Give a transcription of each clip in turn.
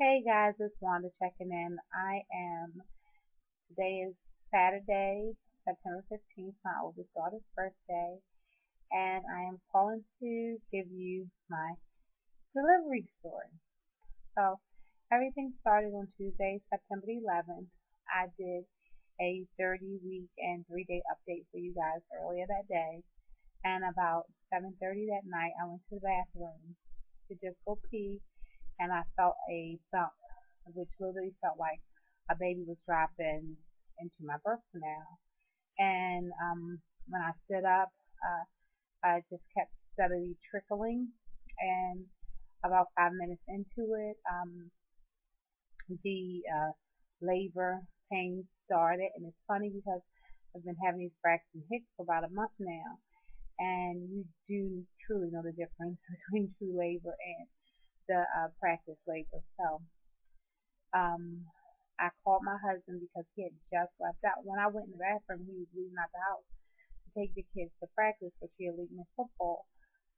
Hey guys, it's Wanda checking in. Today is Saturday, September 15th, my oldest daughter's birthday, and I am calling to give you my delivery story. So, everything started on Tuesday, September 11th. I did a 30-week and 3-day update for you guys earlier that day, and about 7:30 that night, I went to the bathroom to just go pee, and I felt a thump, which literally felt like a baby was dropping into my birth canal. And when I stood up, I just kept steadily trickling. And about 5 minutes into it, the labor pain started. And it's funny because I've been having these Braxton Hicks for about a month now. And you do truly know the difference between true labor and the practice labor. So um, I called my husband because he had just left out. When I went in the bathroom, he was leaving out the house to take the kids to practice for cheerleading and football.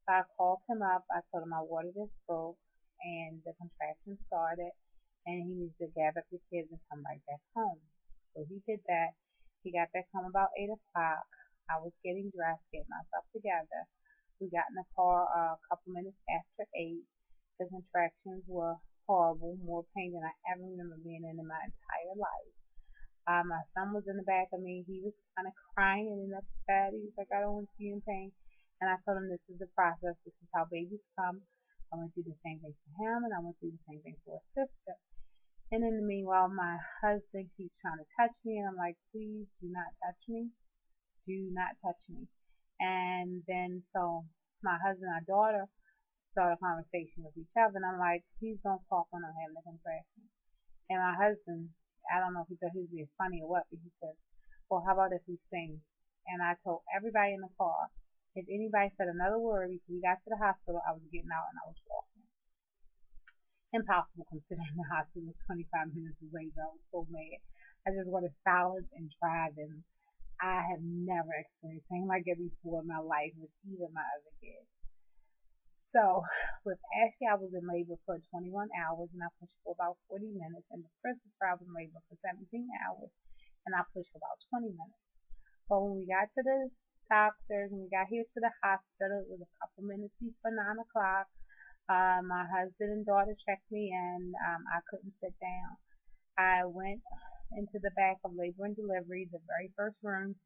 So I called him up. I told him my water just broke and the contraction started, and he needs to gather up the kids and come right back home. So he did that. He got back home about 8 o'clock. I was getting dressed, getting myself together. We got in the car a couple minutes after 8. The contractions were horrible, more pain than I ever remember being in my entire life. My son was in the back of me. He was kind of crying and upset. He was like, I don't want to see you in pain. And I told him this is the process. This is how babies come. I went through the same thing for him, and I went through the same thing for his sister. And in the meanwhile, my husband keeps trying to touch me, and I'm like, please do not touch me. Do not touch me. And then so my husband and our daughter start a conversation with each other, and I'm like, please don't talk when I'm having a contraction. And my husband, I don't know if he thought he was being funny or what, but he said, well, how about if we sing? And I told everybody in the car, if anybody said another word before we got to the hospital, I was getting out and I was walking. Impossible considering the hospital was 25 minutes away, but I was so mad. I just wanted silence and drive, and I have never experienced anything like it before in my life with either of my other kids. So with Ashley, I was in labor for 21 hours and I pushed for about 40 minutes. And with Christopher, I was in labor for 17 hours and I pushed for about 20 minutes. But when we got to the doctors and we got here to the hospital, it was a couple minutes before 9 o'clock. My husband and daughter checked me and I couldn't sit down. I went into the back of labor and delivery, the very first room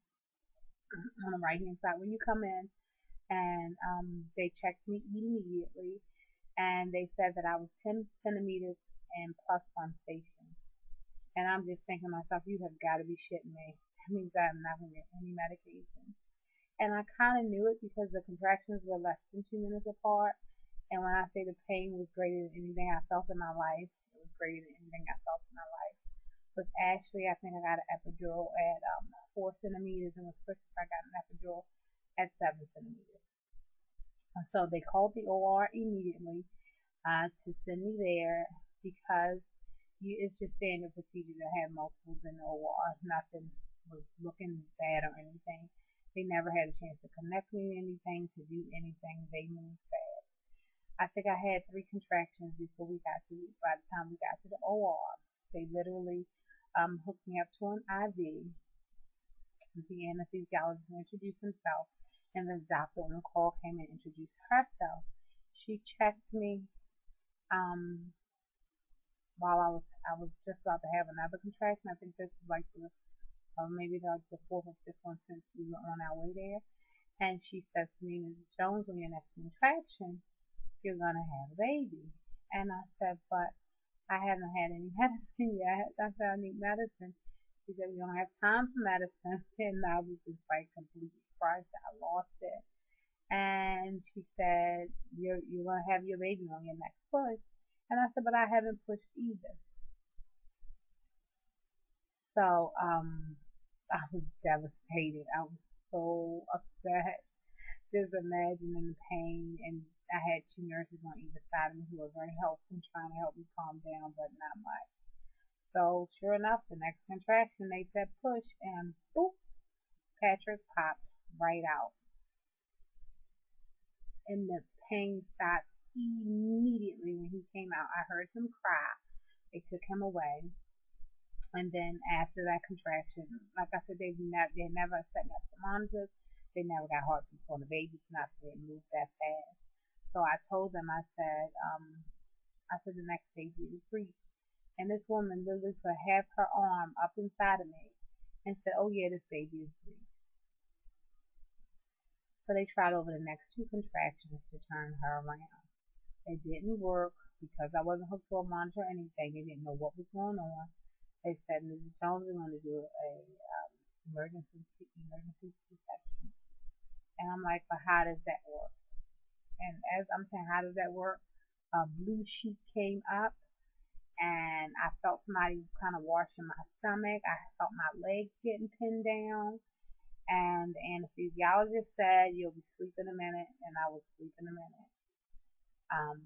on the right hand side when you come in, and they checked me immediately, and they said that I was 10 centimeters and plus 1 station. And I'm just thinking to myself, you have got to be shitting me. That means I'm not going to get any medication. And I kind of knew it because the contractions were less than 2 minutes apart. And when I say the pain was greater than anything I felt in my life, it was greater than anything I felt in my life. With Ashley, I think I got an epidural at 4 centimeters, and with Christopher, I got an epidural at 7 centimeters. So they called the OR immediately to send me there because it's just standard procedure to have multiples in the OR. Nothing was looking bad or anything. They never had a chance to connect me to anything, to do anything. They moved fast. I think I had 3 contractions before by the time we got to the OR. They literally hooked me up to an IV. The anesthesiologist introduced himself, and the doctor on the call came and introduced herself. She checked me while I was just about to have another contraction. I think this is like maybe the 4th or 5th one since we were on our way there. And she said to me, Mrs. Jones, on your next contraction, you're gonna have a baby. And I said, but I haven't had any medicine yet. I said, I need medicine. She said, we don't have time for medicine. And I was just like completely crushed. I lost it. And she said, you're going to have your baby on your next push. And I said, but I haven't pushed either. So I was devastated. I was so upset. Just imagining the pain. And I had 2 nurses on either side of me who were very helpful, trying to help me calm down, but not much. So sure enough, the next contraction, they said push, and boop, Patrick popped right out. And the pain stopped immediately when he came out. I heard him cry. They took him away. And then after that contraction, like I said, they never set me up for monitors. They never got heartbeats on the babies, not they moved that fast. So I told them, I said the next baby is breech. And this woman literally put half her arm up inside of me and said, "Oh yeah, this baby is breech." So they tried over the next two contractions to turn her around. It didn't work because I wasn't hooked to a monitor or anything. They didn't know what was going on. They said, "Mrs. Jones, we're going to do a emergency C-section." And I'm like, "But how does that work?" And as I'm saying, "How does that work?" A blue sheet came up, and I felt somebody kind of washing my stomach. I felt my legs getting pinned down. And the anesthesiologist said, "You'll be asleep in a minute," and I was asleep in a minute. Um,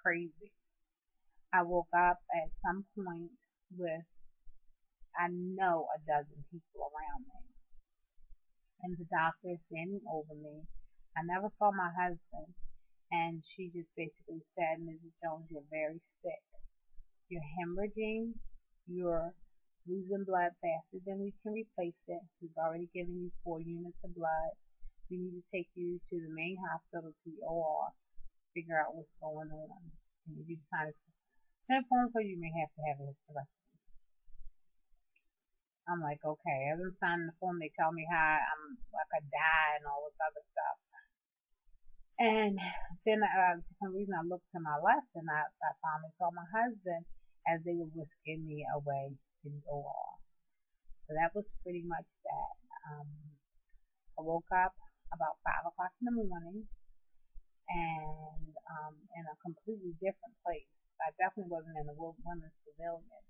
Crazy. I woke up at some point with, I know, a dozen people around me, and the doctor is standing over me. I never saw my husband, and she just basically said, "Mrs. Jones, you're very sick. You're hemorrhaging. You're losing blood faster than we can replace it. We've already given you 4 units of blood. We need to take you to the main hospital, to the OR, figure out what's going on. And you just sign a phone call, you may have to have a hysterectomy." I'm like, okay. As I'm signing the form, they tell me how I'm like I die and all this other stuff. And then for some reason I looked to my left, and I finally saw my husband as they were whisking me away to the OR. So that was pretty much that. I woke up about 5 o'clock in the morning, and in a completely different place. I definitely wasn't in the women's pavilion.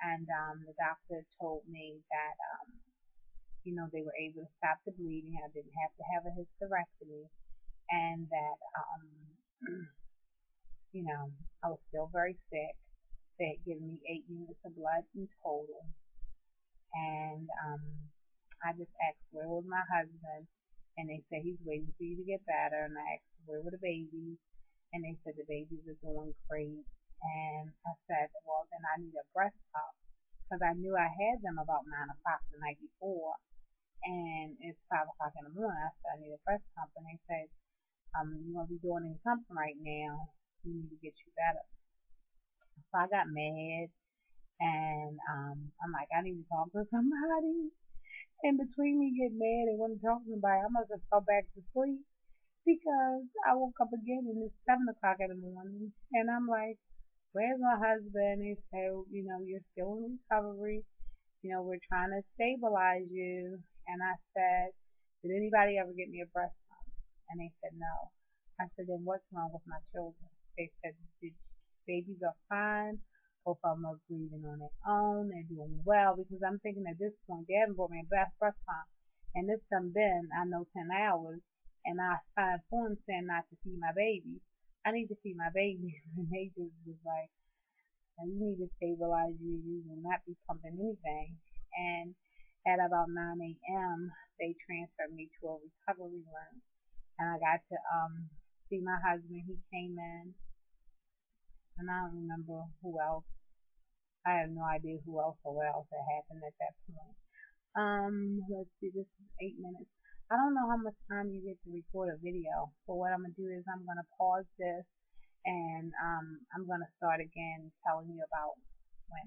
And the doctor told me that, they were able to stop the bleeding. I didn't have to have a hysterectomy, and that, I was still very sick. They had given me 8 units of blood in total. And I just asked where was my husband, and they said he's waiting for you to get better. And I asked where were the babies, and they said the babies are doing great. And I said, well, then I need a breast pump, because I knew I had them about 9 o'clock the night before, and it's 5 o'clock in the morning. I said, I need a breast pump, and they said, you won't be doing something right now. We need to get you better. So I got mad, and I'm like, I need to talk to somebody. And between me getting mad and wanting to talk to somebody, I must have fell back to sleep, because I woke up again and it's 7 o'clock in the morning, and I'm like, where's my husband? They say, you're still in recovery. We're trying to stabilize you. And I said, did anybody ever get me a breast pump? And they said, no. I said, then what's wrong with my children? They said, the babies are fine. Both of them are breathing on their own. They're doing well, because I'm thinking at this point, they haven't brought me a breast pump. And this done been, I know, 10 hours. And I signed forms saying not to feed my baby. I need to feed my baby. And they just was like, you need to stabilize you. You will not be pumping anything. And at about 9 a.m., they transferred me to a recovery room. And I got to see my husband. He came in. And I don't remember who else. I have no idea who else or what else had happened at that point. Let's see, this is 8 minutes. I don't know how much time you get to record a video. But what I'm going to do is I'm going to pause this, and I'm going to start again telling you about when